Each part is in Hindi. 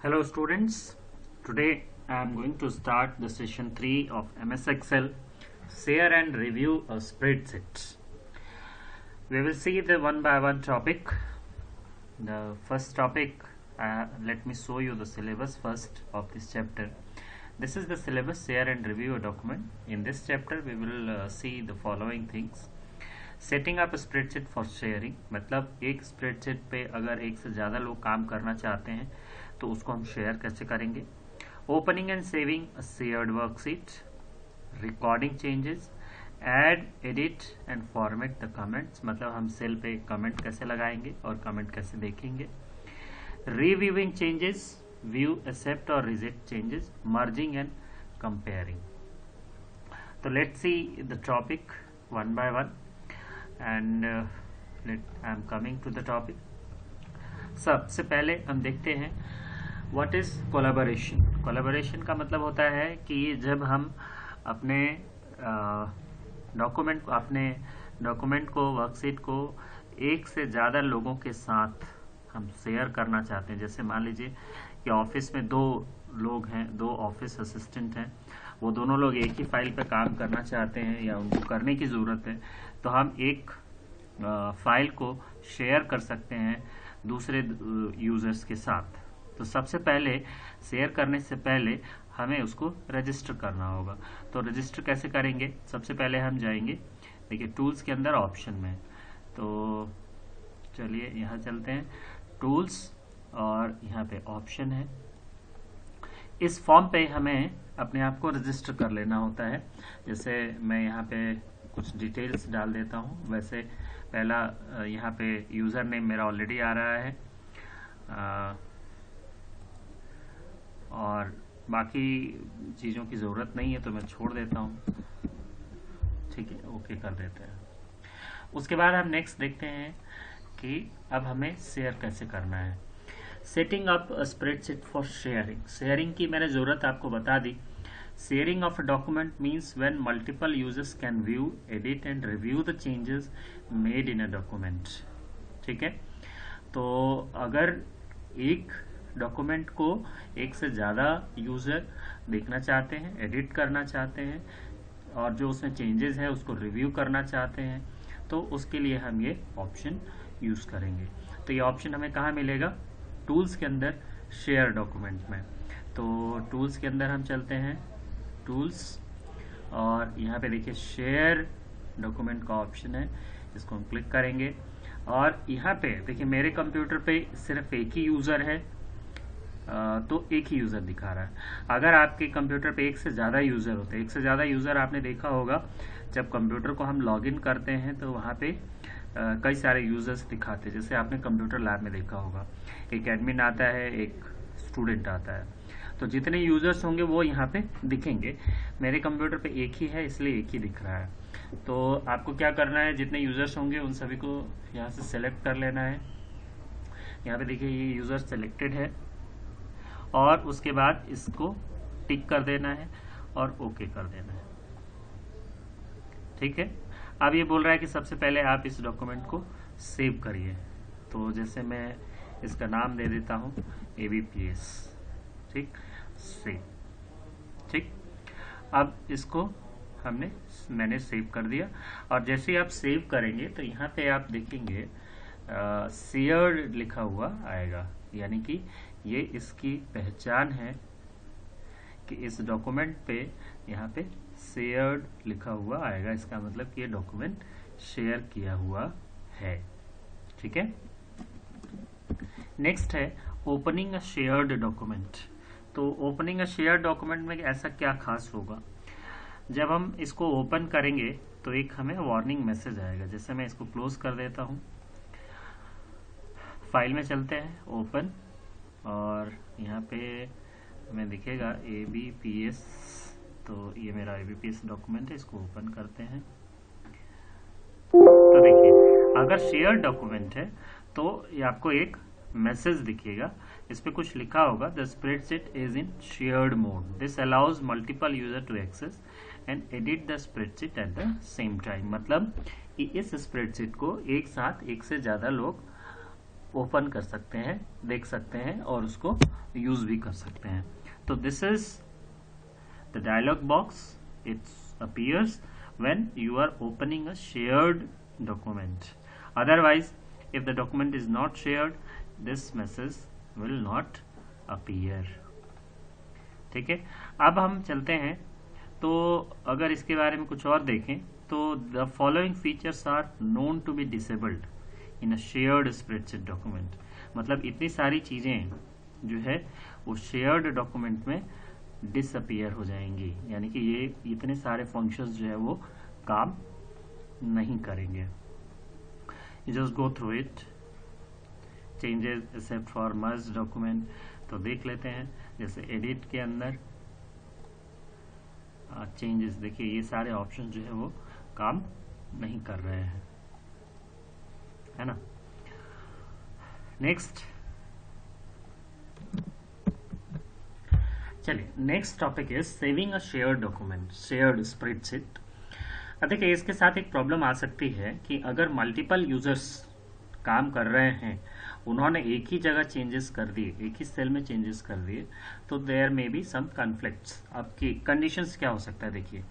Hello students, today I am going to start the session 3 of MS Excel, share and review a spreadsheet. We will see the one by one topic. The first topic, let me show you the syllabus first of this chapter. This is the syllabus, share and review a document. In this chapter we will see the following things. Setting up spreadsheet for sharing, मतलब एक स्प्रेडशीट पे अगर एक से ज़्यादा लोग काम करना चाहते हैं तो उसको हम शेयर कैसे करेंगे. Opening and saving a shared worksheet, recording changes, add edit and format the comments, मतलब हम सेल पे कमेंट कैसे लगाएंगे और कमेंट कैसे देखेंगे. रिव्यूइंग चेंजेस, व्यू एक्सेप्ट और reject changes, merging and comparing. तो let's see the topic one by one. And I am coming to the topic. सबसे पहले हम देखते हैं व्हाट इज कोलैबोरेशन. कोलैबोरेशन का मतलब होता है कि जब हम अपने डॉक्यूमेंट को वर्कशीट को एक से ज़्यादा लोगों के साथ हम शेयर करना चाहते हैं. जैसे मान लीजिए कि ऑफिस में दो लोग हैं, दो ऑफिस असिस्टेंट हैं, वो दोनों लोग एक ही फाइल पे काम करना चाहते हैं या उनको करने की ज़रूरत है, तो हम एक फाइल को शेयर कर सकते हैं दूसरे यूजर्स के साथ. तो सबसे पहले शेयर करने से पहले हमें उसको रजिस्टर करना होगा. तो रजिस्टर कैसे करेंगे? सबसे पहले हम जाएंगे, देखिए टूल्स के अंदर ऑप्शन में, तो चलिए यहाँ चलते हैं टूल्स और यहाँ पे ऑप्शन है. इस फॉर्म पे हमें अपने आप को रजिस्टर कर लेना होता है. जैसे मैं यहाँ पे कुछ डिटेल्स डाल देता हूँ. वैसे पहला यहाँ पे यूज़र नेम मेरा ऑलरेडी आ रहा है और बाकी चीज़ों की ज़रूरत नहीं है तो मैं छोड़ देता हूँ. ठीक है, ओके कर देते हैं. उसके बाद हम नेक्स्ट देखते हैं कि अब हमें शेयर कैसे करना है. Setting up spreadsheet for sharing. Sharing की मैंने ज़रूरत आपको बता दी. Sharing of a document means when multiple users can view, edit and review the changes made in a document. ठीक है, तो अगर एक डॉक्यूमेंट को एक से ज़्यादा यूज़र देखना चाहते हैं, एडिट करना चाहते हैं और जो उसमें चेंजेस है उसको रिव्यू करना चाहते हैं, तो उसके लिए हम ये ऑप्शन यूज़ करेंगे. तो ये ऑप्शन हमें कहाँ मिलेगा? टूल्स के अंदर, शेयर डॉक्यूमेंट में. तो टूल्स के अंदर हम चलते हैं, टूल्स, और यहाँ पे देखिए शेयर डॉक्यूमेंट का ऑप्शन है, इसको हम क्लिक करेंगे. और यहाँ पे देखिए मेरे कंप्यूटर पे सिर्फ एक ही यूज़र है, तो एक ही यूज़र दिखा रहा है. अगर आपके कंप्यूटर पे एक से ज़्यादा यूज़र होते हैं, एक से ज़्यादा यूज़र आपने देखा होगा जब कंप्यूटर को हम लॉगिन करते हैं तो वहाँ पे कई सारे यूजर्स दिखाते हैं. जैसे आपने कंप्यूटर लैब में देखा होगा, एक एडमिन आता है, एक स्टूडेंट आता है, तो जितने यूजर्स होंगे वो यहाँ पे दिखेंगे. मेरे कंप्यूटर पे एक ही है इसलिए एक ही दिख रहा है. तो आपको क्या करना है, जितने यूजर्स होंगे उन सभी को यहाँ से सेलेक्ट कर लेना है. यहाँ पे देखिए ये यूजर सेलेक्टेड है और उसके बाद इसको टिक कर देना है और ओके कर देना है. ठीक है, अब ये बोल रहा है कि सबसे पहले आप इस डॉक्यूमेंट को सेव करिए. तो जैसे मैं इसका नाम दे देता हूँ ABPS. ठीक, सेव. ठीक, अब इसको मैंने सेव कर दिया. और जैसे आप सेव करेंगे तो यहाँ पे आप देखेंगे शेयर्ड लिखा हुआ आएगा, यानी कि ये इसकी पहचान है कि इस डॉक्यूमेंट पे यहाँ पे शेयर्ड लिखा हुआ आएगा. इसका मतलब कि ये डॉक्यूमेंट शेयर किया हुआ है. ठीक है, नेक्स्ट है ओपनिंग अ शेयर्ड डॉक्यूमेंट. तो ओपनिंग अ शेयर्ड डॉक्यूमेंट में ऐसा क्या खास होगा? जब हम इसको ओपन करेंगे तो एक हमें वार्निंग मैसेज आएगा. जैसे मैं इसको क्लोज कर देता हूँ, फाइल में चलते हैं, ओपन, और यहाँ पे हमें दिखेगा ABPS. तो ये मेरा ABPS डॉक्यूमेंट है, इसको ओपन करते हैं. तो देखिए अगर शेयर डॉक्यूमेंट है तो ये आपको एक मैसेज दिखेगा. इस पे कुछ लिखा होगा, the spreadsheet is in shared mode, this allows multiple user to access and edit the spreadsheet at the same time. मतलब कि इस स्प्रेडशीट को एक साथ एक से ज्यादा लोग ओपन कर सकते हैं, देख सकते हैं और उसको यूज भी कर सकते हैं। तो this is the dialog box, its appears when you are opening a shared document. Otherwise, if the document is not shared, this message will not appear. ठीक है, अब हम चलते हैं। तो अगर इसके बारे में कुछ और देखें तो the following features are known to be disabled in a shared spreadsheet document. मतलब इतनी सारी चीजें जो है वो शेयर्ड डॉक्यूमेंट में डिसअपियर हो जाएंगी, यानी कि ये इतने सारे फंक्शंस जो है वो काम नहीं करेंगे। You just go through it. Changes except for merge document, तो देख लेते हैं। जैसे एडिट के अंदर चेंजेस, देखिए ये सारे ऑप्शन जो है वो काम नहीं कर रहे हैं, है ना। नेक्स्ट, चलिए next topic is saving a shared document, shared spreadsheet. देखिए इसके साथ एक प्रॉब्लम आ सकती है कि अगर मल्टीपल यूजर्स काम कर रहे हैं, उन्होंने एक ही जगह चेंजेस कर दिए, एक ही सेल में चेंजेस कर दिए, तो there may be some conflicts. आपकी कंडीशंस क्या हो सकता है, देखिए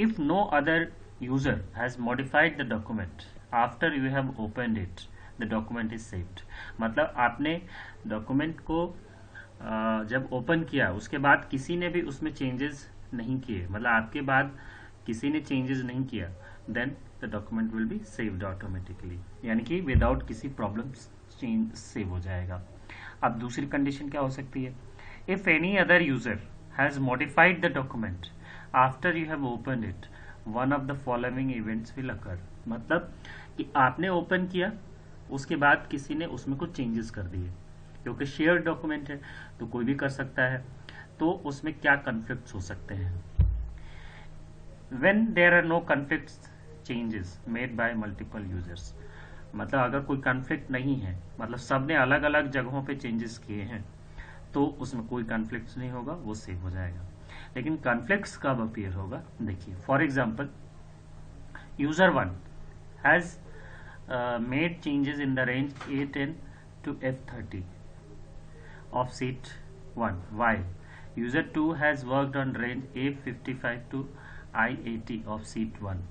if no other user has modified the document after you have opened it, the document is saved. मतलब आपने डॉक्यूमेंट को जब ओपन किया उसके बाद किसी ने भी उसमें चेंजेस नहीं किए, मतलब आपके बाद किसी ने चेंजेस नहीं किया, then the document will be saved automatically, यानी कि विदाउट किसी प्रॉब्लम चेंज सेव हो जाएगा। अब दूसरी कंडीशन क्या हो सकती है, if any other user has modified the document after you have open it, one of the following events will occur. मतलब कि आपने ओपन किया, उसके बाद किसी ने उसमें कुछ चेंजेस कर दिए, क्योंकि शेयर डॉक्यूमेंट है तो कोई भी कर सकता है। तो उसमें क्या कॉन्फ्लिक्ट्स हो सकते हैं, when there are no conflicts changes made by multiple users। मतलब अगर कोई कॉन्फ्लिक्ट नहीं है, मतलब सबने अलग अलग जगहों पे चेंजेस किए हैं, तो उसमें कोई कॉन्फ्लिक्ट नहीं होगा, वो सेव हो जाएगा। लेकिन कॉन्फ्लिक्ट्स कब अपीयर होगा, देखिए for example user 1 has made changes in the range A10 to F30 of seat 1, while user 2 has worked on range A55 to I80 of seat 1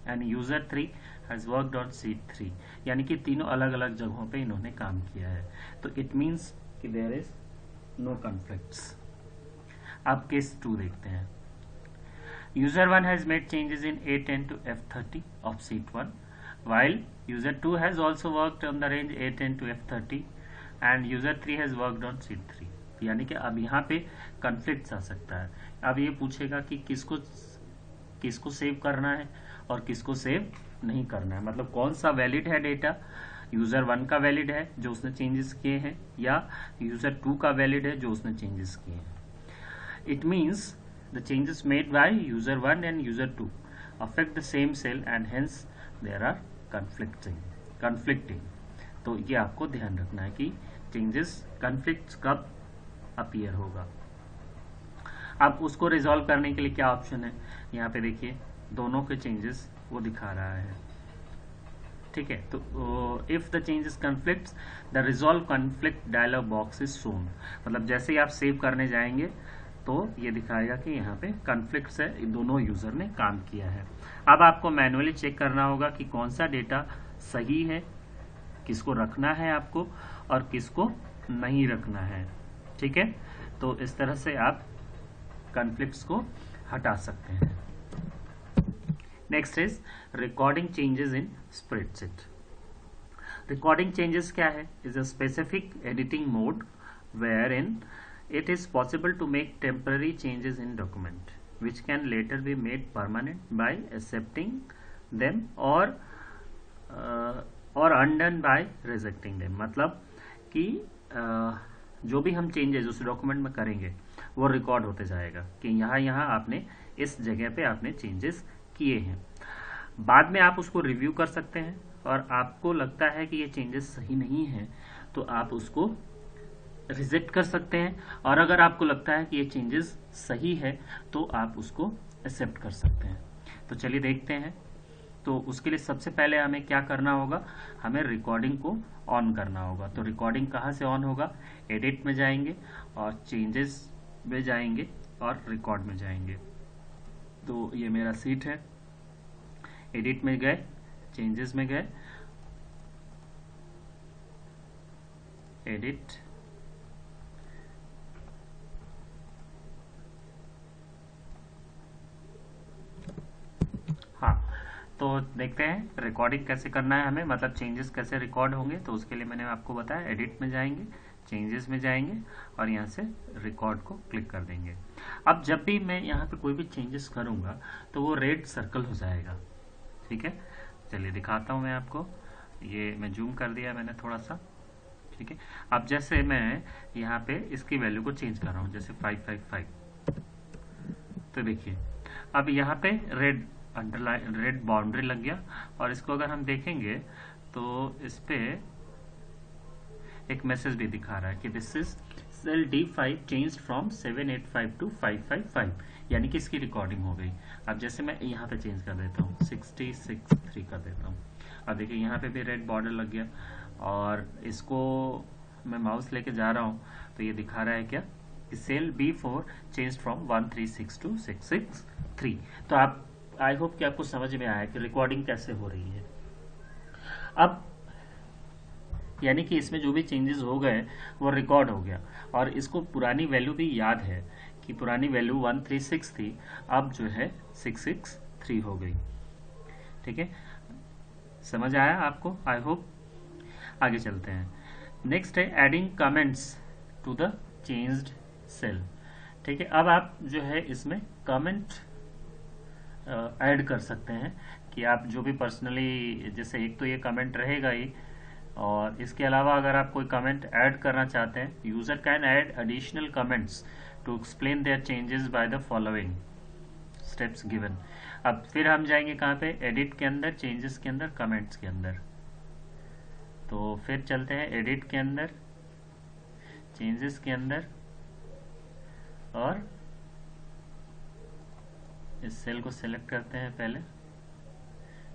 and user 3 has worked on seat 3। यानी कि तीनों अलग अलग जगहों पे इन्होंने काम किया है, तो इट मीन्स कि देयर इज नो कॉन्फ्लिक्ट्स। अब केस 2 देखते हैं। User 1 has made changes in A10 to F30 of seat 1 while user 2 has also worked on the range A10 to F30 and user 3 has worked on seat 3। यानी कि अब यहाँ पे कॉन्फ्लिक्ट्स आ सकता है। अब ये पूछेगा कि किसको सेव करना है और किसको सेव नहीं करना है, मतलब कौन सा वैलिड है डेटा, यूजर 1 का वैलिड है जो उसने चेंजेस किए हैं, या यूजर 2 का वैलिड है जो उसने चेंजेस किए हैं। It means the changes made by user 1 and user 2 affect the same cell and hence there are conflicting. तो ये आपको ध्यान रखना है कि चेंजेस कॉन्फ्लिक्ट कब अपीयर होगा। अब उसको रिजॉल्व करने के लिए क्या ऑप्शन है, यहाँ पे देखिए दोनों के चेंजेस वो दिखा रहा है, ठीक है। तो if the changes conflicts the resolve conflict dialog box is shown. मतलब जैसे ही आप सेव करने जाएंगे तो ये दिखाएगा कि यहाँ पे कॉन्फ्लिक्ट्स है, दोनों यूजर ने काम किया है। अब आपको मैनुअली चेक करना होगा कि कौन सा डेटा सही है, किसको रखना है आपको और किसको नहीं रखना है, ठीक है। तो इस तरह से आप कॉन्फ्लिक्ट्स को हटा सकते हैं। Next is recording changes in spreadsheet. Recording changes क्या है, is a specific editing mode where in it is possible to make temporary changes in document which can later be made permanent by accepting them or undone by rejecting them। मतलब कि जो भी हम चेंजेस उस डॉक्यूमेंट में करेंगे वो रिकॉर्ड होते जाएगा कि यहाँ आपने इस जगह पे आपने चेंजेस किए हैं। बाद में आप उसको रिव्यू कर सकते हैं और आपको लगता है कि ये चेंजेस सही नहीं है तो आप उसको रिजेक्ट कर सकते हैं, और अगर आपको लगता है कि ये चेंजेस सही है तो आप उसको एक्सेप्ट कर सकते हैं। तो चलिए देखते हैं तो उसके लिए सबसे पहले हमें क्या करना होगा, हमें रिकॉर्डिंग को ऑन करना होगा। तो रिकॉर्डिंग कहाँ से ऑन होगा, एडिट में जाएंगे और चेंजेस में जाएंगे और रिकॉर्ड में जाएंगे। तो ये मेरा सीट है, एडिट में गए, चेंजेस में गए, एडिट, हाँ। तो देखते हैं रिकॉर्डिंग कैसे करना है हमें, मतलब चेंजेस कैसे रिकॉर्ड होंगे। तो उसके लिए मैंने आपको बताया, एडिट में जाएंगे, चेंजेस में जाएंगे और यहाँ से रिकॉर्ड को क्लिक कर देंगे। अब जब भी मैं यहाँ पे कोई भी चेंजेस करूँगा तो वो रेड सर्कल हो जाएगा, ठीक है। चलिए दिखाता हूँ मैं आपको, ये मैं जूम कर दिया मैंने थोड़ा सा, ठीक है। अब जैसे मैं यहाँ पे इसकी वैल्यू को चेंज कर रहा हूँ, जैसे 555, तो देखिए अब यहाँ पे रेड अंडरलाइन, रेड बाउंड्री लग गया। और इसको अगर हम देखेंगे तो इस पे एक मैसेज भी दिखा रहा है कि this is cell D5 changed from 785 to 555, यानी कि इसकी रिकॉर्डिंग हो गई। अब जैसे मैं यहाँ पे चेंज कर देता हूँ, 663 कर देता हूँ। अब देखिए यहाँ पे भी रेड बॉर्डर लग गया और इसको मैं माउस लेके जा रहा हूँ तो ये दिखा रहा है क्या कि cell B4 changed from 136 to 663। तो आप, आई होप कि आपको समझ में आया कि रिकॉर्डिंग कैसे हो रही है। अब यानी कि इसमें जो भी चेंजेस हो गए वो रिकॉर्ड हो गया और इसको पुरानी वैल्यू भी याद है कि पुरानी वैल्यू 136 थी, अब जो है 663 हो गई, ठीक है। समझ आया आपको, आई होप। आगे चलते हैं। नेक्स्ट है adding comments to the changed cell, ठीक है। अब आप जो है इसमें कमेंट ऐड कर सकते हैं कि आप जो भी पर्सनली, जैसे एक तो ये कमेंट रहेगा ही, और इसके अलावा अगर आप कोई कमेंट ऐड करना चाहते हैं, user can add additional comments to explain their changes by the following steps given. अब फिर हम जाएंगे कहाँ पे, एडिट के अंदर, चेंजेस के अंदर, कमेंट्स के अंदर। तो फिर चलते हैं एडिट के अंदर, चेंजेस के अंदर और इस सेल को सिलेक्ट करते हैं पहले,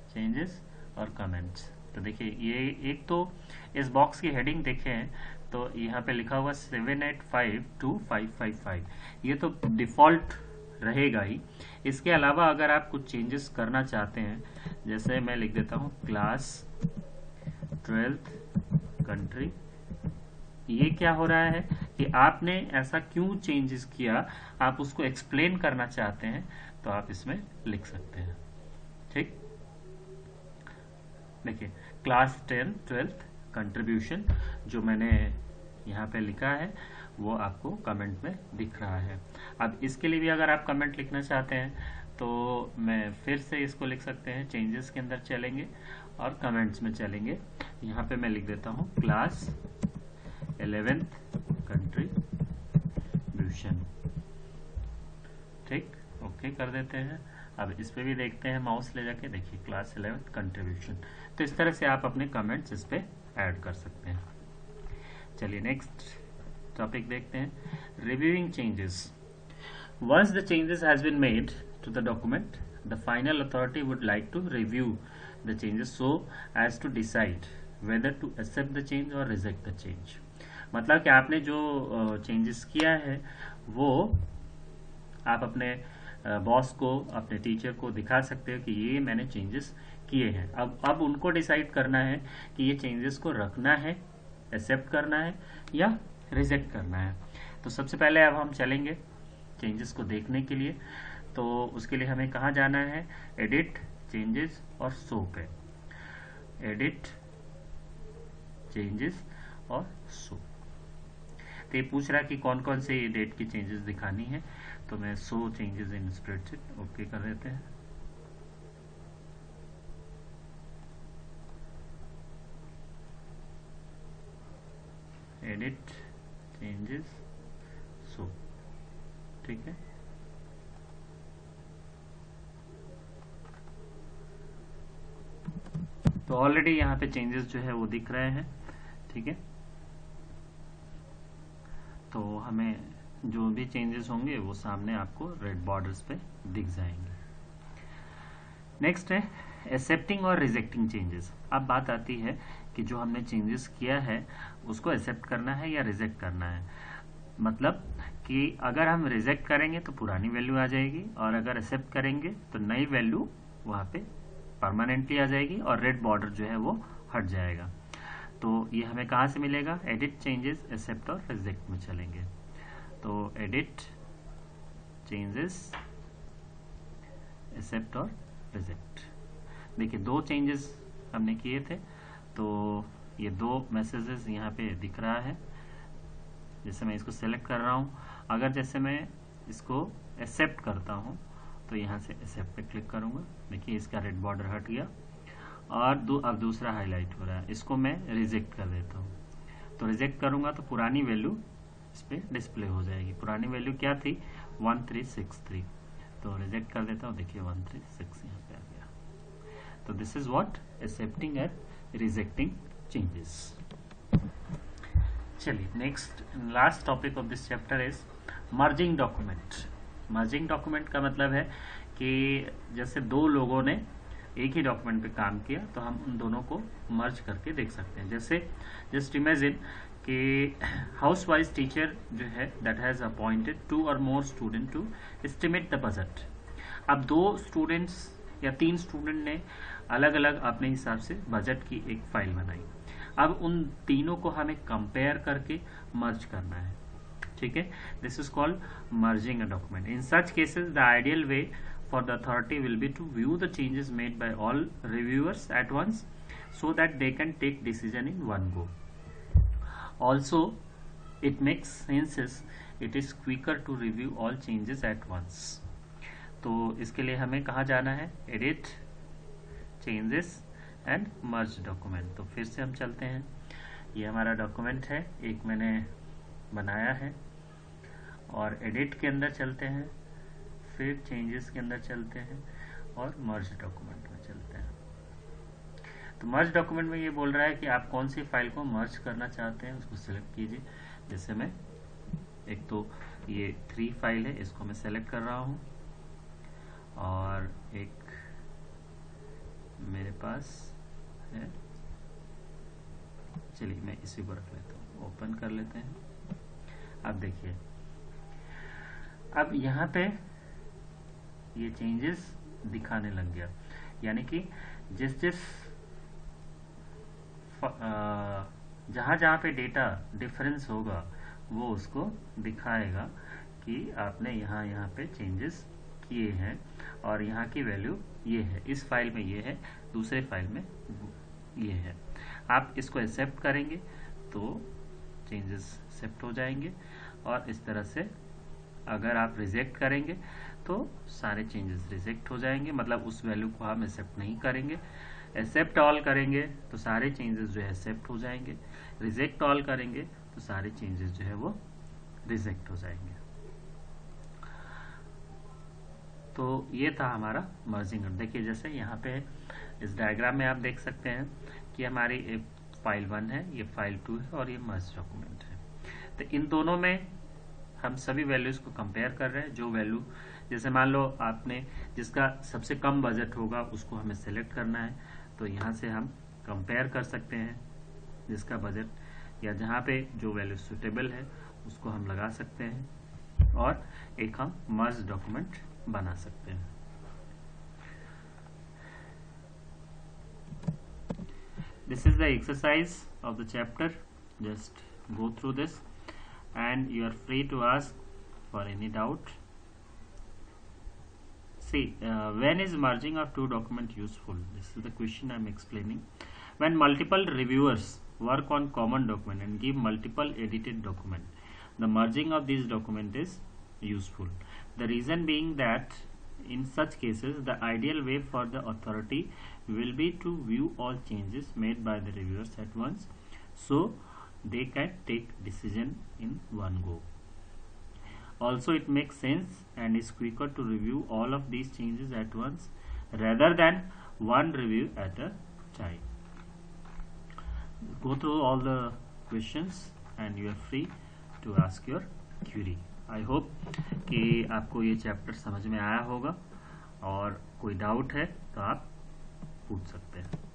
चेंजेस और कमेंट्स। तो देखिए ये एक तो इस बॉक्स की हेडिंग देखें तो यहाँ पे लिखा हुआ 785 टू 555, ये तो डिफॉल्ट रहेगा ही। इसके अलावा अगर आप कुछ चेंजेस करना चाहते हैं, जैसे मैं लिख देता हूँ क्लास 12th कंट्री, ये क्या हो रहा है कि आपने ऐसा क्यों चेंजेस किया, आप उसको एक्सप्लेन करना चाहते हैं तो आप इसमें लिख सकते हैं, ठीक। देखिए क्लास 10 12th कंट्रीब्यूशन जो मैंने यहाँ पे लिखा है वो आपको कमेंट में दिख रहा है। अब इसके लिए भी अगर आप कमेंट लिखना चाहते हैं तो मैं फिर से इसको लिख सकते हैं, चेंजेस के अंदर चलेंगे और कमेंट्स में चलेंगे। यहाँ पे मैं लिख देता हूँ क्लास 11th कंट्रीब्यूशन, ठीक, ओके कर देते हैं। अब इस पे भी देखते हैं माउस ले जाके, देखिए क्लास 11th कंट्रीब्यूशन। तो इस तरह से आप अपने कमेंट्स इस पे ऐड कर सकते हैं। चलिए नेक्स्ट टॉपिक देखते हैं, reviewing changes. Once the changes has been made to the document, the final authority would like to review the changes so as to decide whether to accept the change और रिजेक्ट द चेंज। मतलब कि आपने जो चेंजेस किया है वो आप अपने बॉस को, अपने टीचर को दिखा सकते हो कि ये मैंने चेंजेस किए हैं। अब उनको डिसाइड करना है कि ये चेंजेस को रखना है, एक्सेप्ट करना है या रिजेक्ट करना है। तो सबसे पहले अब हम चलेंगे चेंजेस को देखने के लिए। तो उसके लिए हमें कहाँ जाना है, एडिट, चेंजेस और शो पे। एडिट, चेंजेस और शो। तो ये पूछ रहा है कि कौन कौन से डेट की चेंजेस दिखानी है, तो मैं show changes in spreadsheet okay कर देते हैं। एडिट, चेंजेस, शो, ठीक है। तो ऑलरेडी यहाँ पे चेंजेस जो है वो दिख रहे हैं, ठीक है। तो हमें जो भी चेंजेस होंगे वो सामने आपको रेड बॉर्डर्स पे दिख जाएंगे। नेक्स्ट है एक्सेप्टिंग और रिजेक्टिंग चेंजेस। अब बात आती है कि जो हमने चेंजेस किया है उसको एक्सेप्ट करना है या रिजेक्ट करना है। मतलब कि अगर हम रिजेक्ट करेंगे तो पुरानी वैल्यू आ जाएगी, और अगर एक्सेप्ट करेंगे तो नई वैल्यू वहाँ पे परमानेंटली आ जाएगी और रेड बॉर्डर जो है वो हट जाएगा। तो ये हमें कहाँ से मिलेगा? एडिट, चेंजेस, एक्सेप्ट और रिजेक्ट में चलेंगे। तो एडिट, चेंजेस, एक्सेप्ट और रिजेक्ट। देखिए 2 चेंजेस हमने किए थे, तो ये 2 मैसेजेस यहाँ पे दिख रहा है। जैसे मैं इसको सेलेक्ट कर रहा हूँ, अगर जैसे मैं इसको एक्सेप्ट करता हूँ तो यहाँ से एक्सेप्ट पे क्लिक करूँगा, देखिए इसका रेड बॉर्डर हट गया और अब दूसरा हाईलाइट हो रहा है। इसको मैं रिजेक्ट कर देता हूँ, तो रिजेक्ट करूँगा तो पुरानी वैल्यू इस पर डिस्प्ले हो जाएगी। पुरानी वैल्यू क्या थी? 1363, तो रिजेक्ट कर देता हूँ, देखिए 136 यहाँ पे आ गया। तो this is what accepting and rejecting changes. चलिए next last topic of this chapter is merging document. Merging document का मतलब है कि जैसे 2 लोगों ने एक ही डॉक्यूमेंट पे काम किया तो हम उन दोनों को मर्ज करके देख सकते हैं। जैसे जस्ट इमेजिन कि हाउस वाइज टीचर जो है दैट हैज अपॉइंटेड 2 और more student to estimate the budget. अब 2 स्टूडेंट्स या 3 स्टूडेंट ने अलग अलग अपने हिसाब से बजट की एक फाइल बनाई। अब उन तीनों को हमें कंपेयर करके मर्ज करना है, ठीक है। This is called merging a document. In such cases the ideal way for the authority will be to view the changes made by all reviewers at once so that they can take decision in one go. Also, it makes sense, it is quicker to review all changes at once. तो इसके लिए हमें कहाँ जाना है? Edit, Changes and Merge Document। तो फिर से हम चलते हैं, ये हमारा डॉक्यूमेंट है, एक मैंने बनाया है, और एडिट के अंदर चलते हैं, फिर चेंजेस के अंदर चलते हैं और मर्ज डॉक्यूमेंट में चलते हैं। तो मर्ज डॉक्यूमेंट में ये बोल रहा है कि आप कौन सी फाइल को मर्ज करना चाहते हैं, उसको सिलेक्ट कीजिए। जैसे मैं एक तो ये 3 फाइल है, इसको मैं सेलेक्ट कर रहा हूँ, और एक मेरे पास है, चलिए मैं इसी को रख लेता हूँ, ओपन कर लेते हैं। अब देखिए, अब यहाँ पे ये चेंजेस दिखाने लग गया, यानी कि जिस जहाँ जहाँ पे डेटा डिफरेंस होगा वो उसको दिखाएगा कि आपने यहाँ पे चेंजेस किए हैं और यहाँ की वैल्यू ये है, इस फाइल में ये है, दूसरे फाइल में ये है। आप इसको एक्सेप्ट करेंगे तो चेंजेस एक्सेप्ट हो जाएंगे, और इस तरह से अगर आप रिजेक्ट करेंगे तो सारे चेंजेस रिजेक्ट हो जाएंगे, मतलब उस वैल्यू को हम एक्सेप्ट नहीं करेंगे। एक्सेप्ट ऑल करेंगे तो सारे चेंजेस जो है एक्सेप्ट हो जाएंगे, रिजेक्ट ऑल करेंगे तो सारे चेंजेस जो है वो रिजेक्ट हो जाएंगे। तो ये था हमारा मर्जिंग। देखिए जैसे यहाँ पे इस डायग्राम में आप देख सकते हैं कि हमारी एक फाइल 1 है, ये फाइल 2 है और ये मर्ज डॉक्यूमेंट है। तो इन दोनों में हम सभी वैल्यूज को कंपेयर कर रहे हैं। जो वैल्यू, जैसे मान लो आपने जिसका सबसे कम बजट होगा उसको हमें सेलेक्ट करना है, तो यहाँ से हम कंपेयर कर सकते हैं जिसका बजट, या जहाँ पे जो वैल्यू सुटेबल है उसको हम लगा सकते हैं और एक हम मर्ज डॉक्यूमेंट बना सकते हैं। This is the exercise of the chapter. Just go through this and you are free to ask for any doubt. See, when is merging of 2 documents useful? This is the question I am explaining. When multiple reviewers work on common document and give multiple edited document, the merging of these document is useful. The reason being that in such cases the ideal way for the authority will be to view all changes made by the reviewers at once so they can take decision in one go. Also, it makes sense and is quicker to review all of these changes at once rather than one review at a time. Go through all the questions and you are free to ask your query. I hope कि आपको ये चैप्टर समझ में आया होगा, और कोई डाउट है तो आप पूछ सकते हैं।